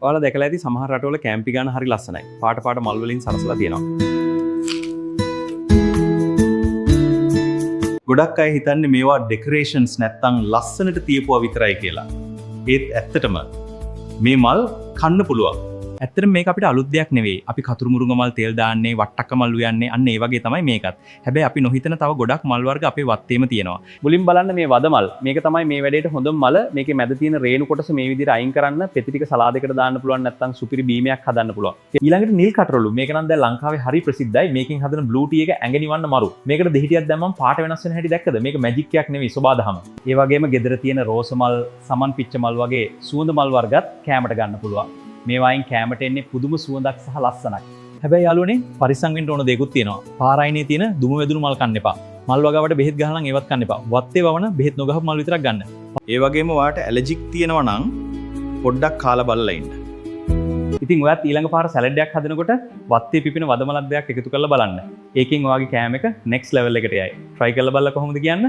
ඔයාලා දැකලා ඇති සමහර රටවල කැම්පි ගන්න හරි ලස්සනයි. පාට පාට මල් වලින් සරසලා තියෙනවා. ගොඩක් අය හිතන්නේ මේවා ඩෙකරේෂන්ස් නැත්තම් ලස්සනට තියපුවා විතරයි කියලා. ඒත් ඇත්තටම මේ මල් කන්න පුළුවන්. ඇත්තටම මේක අපිට අලුත් දෙයක් නෙවෙයි. අපි කතුරු මුරුංග මල් තෙල් දාන්නේ, වට්ටක්ක මල් උයන්නේ, අන්න ඒ වගේ තමයි මේකත්. හැබැයි අපි නොහිතන තව ගොඩක් මල් වර්ග අපේ වත්තේම තියෙනවා. මුලින් බලන්න මේ වද මල්. මේක තමයි මේ වැඩේට හොඳම මල. මේකේ මැද තියෙන රේණු කොටස මේ විදිහට අයින් කරන්න පෙති ටික සලාදයකට දාන්න පුළුවන් නැත්නම් සුපිරි බීමයක් හදන්න පුළුවන්. ඊළඟට නිල් කටරොළු. මේක නම් දැන් ලංකාවේ හරි ප්‍රසිද්ධයි. මේකෙන් හදන බ්ලූ ටී එක ඇඟ නිවන්න මරු. මේකට දෙහිටියක් දැම්මම පාට වෙනස් වෙන හැටි දැක්කද? මේක මැජික් එකක් නෙවෙයි සබාදහම. ඒ වගේම ගෙදර තියෙන රෝස මල්, සමන් පිච්ච මල් වගේ සුවඳ මල් වර්ගත් කැමට ගන්න පුළුවන්. මේ වයින් කැමට එන්නේ පුදුම සුවඳක් සහ ලස්සනක්. හැබැයි යාළුවනේ පරිස්සම් වෙන්න ඕන දෙයක්ත් තියෙනවා. පාරායිනේ තියෙන දුම වැදුණු මල් කන්න එපා. මල් වගාවට බෙහෙත් ගහලා නම් ඒවත් කන්න එපා. වත්තේ වවන බෙහෙත් නොගහපු මල් විතරක් ගන්න. ඒ වගේම ඔයාට ඇලර්ජික් තියෙනවා නම් පොඩ්ඩක් කාලා බලලා ඉන්න. ඉතින් ඔයත් ඊළඟ පාර සැලඩ් එකක් හදනකොට වත්තේ පිපෙන වදමලක් දෙයක් එකතු කරලා බලන්න. ඒකෙන් ඔයාගේ කෑම එක next level එකට යයි. try කරලා බලලා කොහොමද කියන්න?